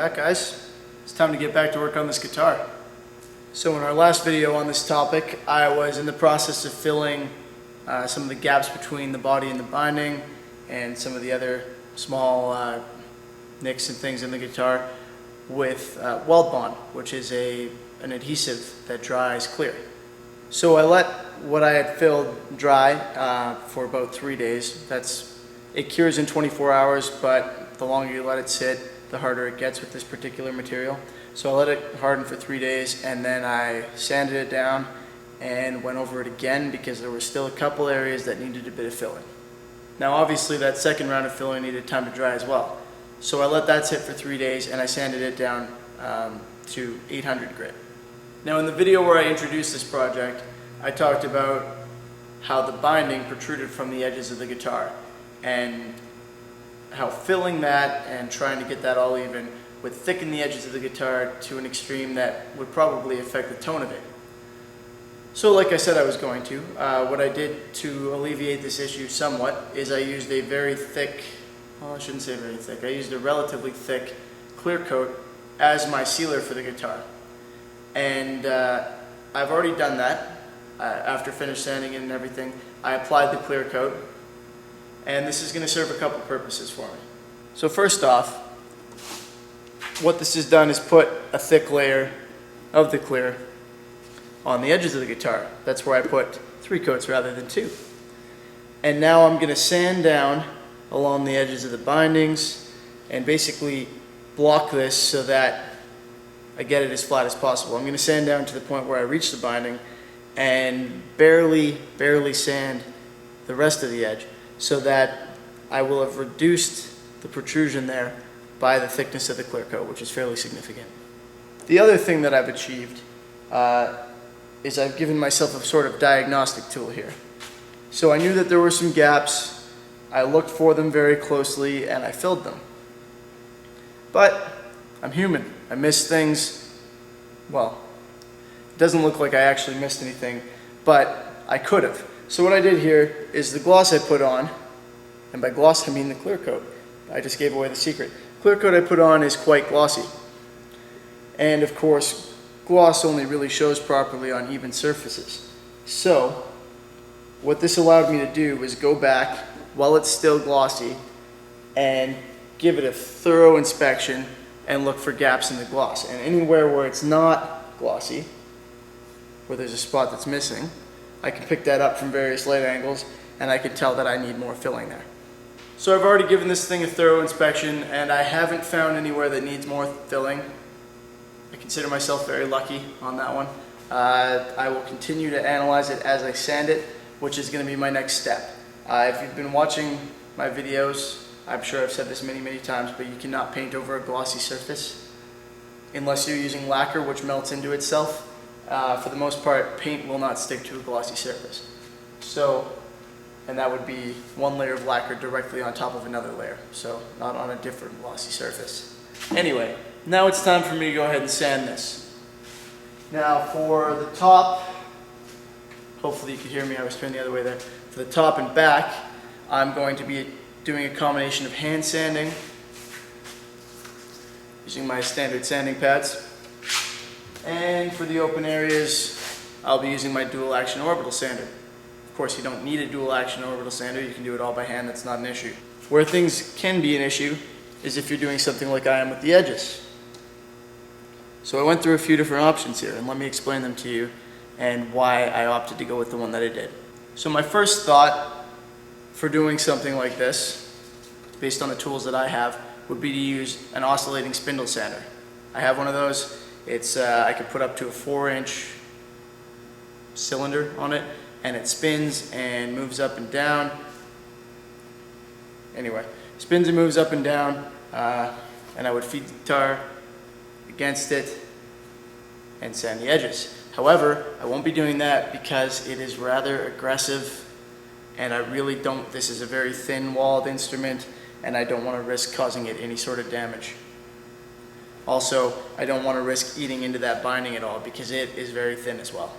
back, guys. It's time to get back to work on this guitar. So in our last video on this topic, I was in the process of filling some of the gaps between the body and the binding and some of the other small nicks and things in the guitar with weld bond, which is an adhesive that dries clear. So I let what I had filled dry for about 3 days. It cures in 24 hours, but the longer you let it sit, the harder it gets with this particular material. So I let it harden for 3 days, and then I sanded it down and went over it again because there were still a couple areas that needed a bit of filling. Now obviously that second round of filling needed time to dry as well. So I let that sit for 3 days and I sanded it down to 800 grit. Now in the video where I introduced this project, I talked about how the binding protruded from the edges of the guitar and how filling that and trying to get that all even would thicken the edges of the guitar to an extreme that would probably affect the tone of it. So like I said I was going to, what I did to alleviate this issue somewhat is I used a very thick, well I shouldn't say very thick, I used a relatively thick clear coat as my sealer for the guitar. And I've already done that. After finished sanding it and everything, I applied the clear coat. And this is going to serve a couple purposes for me. So first off, what this has done is put a thick layer of the clear on the edges of the guitar. That's where I put 3 coats rather than 2. And now I'm going to sand down along the edges of the bindings and basically block this so that I get it as flat as possible. I'm going to sand down to the point where I reach the binding and barely sand the rest of the edge, so that I will have reduced the protrusion there by the thickness of the clear coat, which is fairly significant. The other thing that I've achieved is I've given myself a sort of diagnostic tool here. So I knew that there were some gaps, I looked for them very closely, and I filled them. But I'm human, I miss things. Well, it doesn't look like I actually missed anything, but I could have. So what I did here is the gloss I put on, and by gloss I mean the clear coat. I just gave away the secret. Clear coat I put on is quite glossy. And of course, gloss only really shows properly on even surfaces. So what this allowed me to do was go back while it's still glossy and give it a thorough inspection and look for gaps in the gloss. And anywhere where it's not glossy, where there's a spot that's missing, I can pick that up from various light angles and I can tell that I need more filling there. So I've already given this thing a thorough inspection and I haven't found anywhere that needs more filling. I consider myself very lucky on that one. I will continue to analyze it as I sand it, which is going to be my next step. If you've been watching my videos, I'm sure I've said this many times, but you cannot paint over a glossy surface unless you're using lacquer, which melts into itself. For the most part, paint will not stick to a glossy surface. And that would be one layer of lacquer directly on top of another layer, so not on a different glossy surface. Anyway, now it's time for me to go ahead and sand this. Now for the top, hopefully you can hear me, I was turned the other way there. For the top and back, I'm going to be doing a combination of hand sanding, using my standard sanding pads. And for the open areas, I'll be using my dual action orbital sander. Of course, you don't need a dual action orbital sander, you can do it all by hand, that's not an issue. Where things can be an issue is if you're doing something like I am with the edges. So I went through a few different options here, and let me explain them to you and why I opted to go with the one that I did. So my first thought for doing something like this, based on the tools that I have, would be to use an oscillating spindle sander. I have one of those. I could put up to a 4-inch cylinder on it, and it spins and moves up and down. Anyway, spins and moves up and down, and I would feed the guitar against it and sand the edges. However, I won't be doing that because it is rather aggressive, and I really don't, this is a very thin-walled instrument, and I don't want to risk causing it any sort of damage. Also, I don't want to risk eating into that binding at all because it is very thin as well.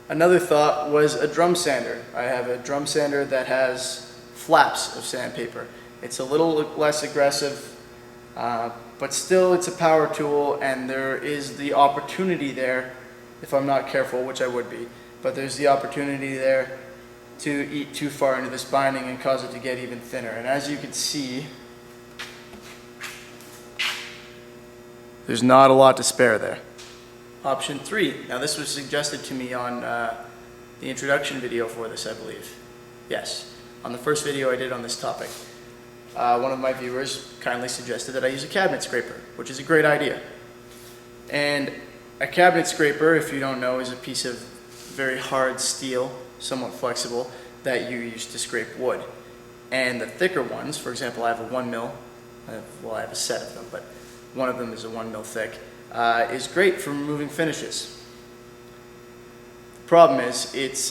Another thought was a drum sander. I have a drum sander that has flaps of sandpaper. It's a little less aggressive, but still it's a power tool, and there is the opportunity there, if I'm not careful, which I would be, but there's the opportunity there to eat too far into this binding and cause it to get even thinner. And as you can see, there's not a lot to spare there. Option 3. Now this was suggested to me on the introduction video for this, I believe. Yes, on the first video I did on this topic. One of my viewers kindly suggested that I use a cabinet scraper, which is a great idea. And a cabinet scraper, if you don't know, is a piece of very hard steel, somewhat flexible, that you use to scrape wood. And the thicker ones, for example, I have a 1 mil, well, I have a set of them, but one of them is a 1 mil thick, is great for removing finishes. The problem is, it's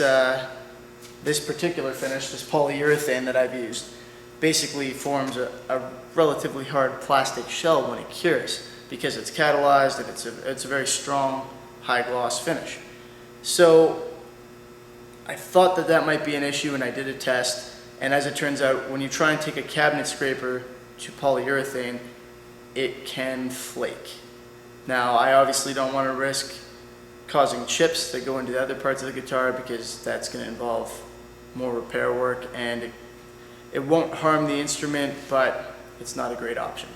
this particular finish, this polyurethane that I've used, basically forms a relatively hard plastic shell when it cures, because it's catalyzed and it's a very strong, high gloss finish. So I thought that that might be an issue, and I did a test, and as it turns out, when you try and take a cabinet scraper to polyurethane, it can flake. Now, I obviously don't want to risk causing chips that go into the other parts of the guitar, because that's going to involve more repair work, and it won't harm the instrument, but it's not a great option.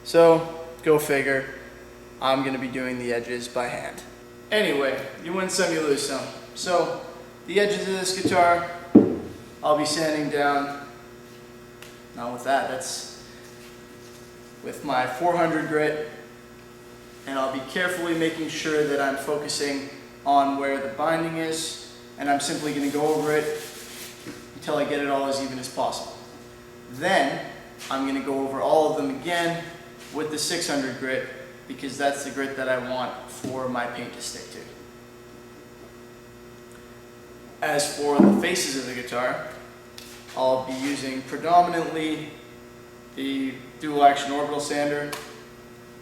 So, go figure, I'm going to be doing the edges by hand. Anyway, you win some, you lose some. So, the edges of this guitar, I'll be sanding down, not with that, that's with my 400 grit, and I'll be carefully making sure that I'm focusing on where the binding is, and I'm simply going to go over it until I get it all as even as possible. Then, I'm going to go over all of them again with the 600 grit, because that's the grit that I want for my paint to stick to. As for the faces of the guitar, I'll be using predominantly the dual action orbital sander.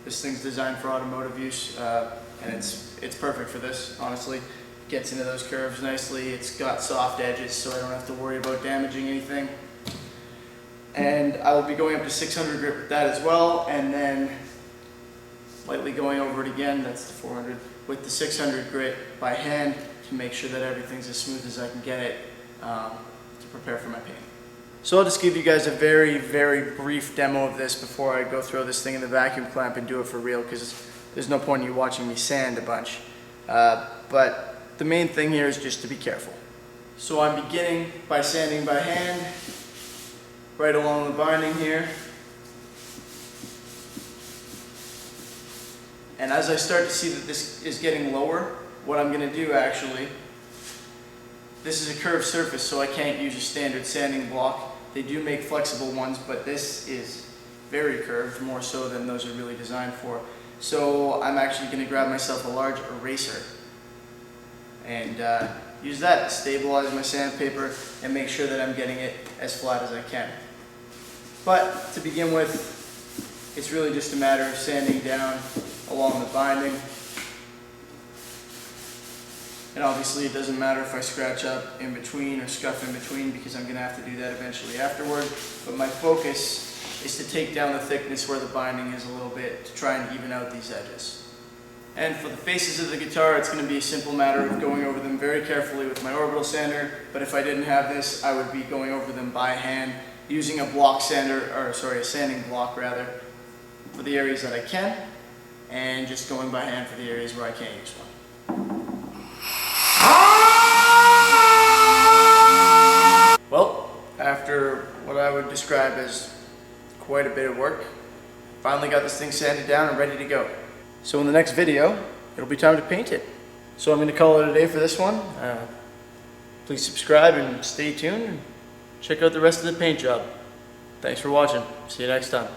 This thing's designed for automotive use, and it's perfect for this, honestly. It gets into those curves nicely. It's got soft edges, so I don't have to worry about damaging anything. And I will be going up to 600 grit with that as well, and then lightly going over it again, that's the 400, with the 600 grit by hand to make sure that everything's as smooth as I can get it to prepare for my paint. So I'll just give you guys a very, very brief demo of this before I go throw this thing in the vacuum clamp and do it for real, because there's no point in you watching me sand a bunch. But the main thing here is just to be careful. So I'm beginning by sanding by hand, right along the binding here. And as I start to see that this is getting lower, what I'm going to do actually, this is a curved surface, so I can't use a standard sanding block. They do make flexible ones, but this is very curved, more so than those are really designed for. So I'm actually going to grab myself a large eraser and use that to stabilize my sandpaper and make sure that I'm getting it as flat as I can. But to begin with, it's really just a matter of sanding down along the binding. And obviously it doesn't matter if I scratch up in between or scuff in between, because I'm going to have to do that eventually afterward. But my focus is to take down the thickness where the binding is a little bit to try and even out these edges. And for the faces of the guitar, it's going to be a simple matter of going over them very carefully with my orbital sander. But if I didn't have this, I would be going over them by hand, using a block sander, or sorry, a sanding block rather, for the areas that I can, and just going by hand for the areas where I can't use one. Well, after what I would describe as quite a bit of work, finally got this thing sanded down and ready to go. So in the next video, it'll be time to paint it. So I'm going to call it a day for this one. Please subscribe and stay tuned. Check out the rest of the paint job. Thanks for watching. See you next time.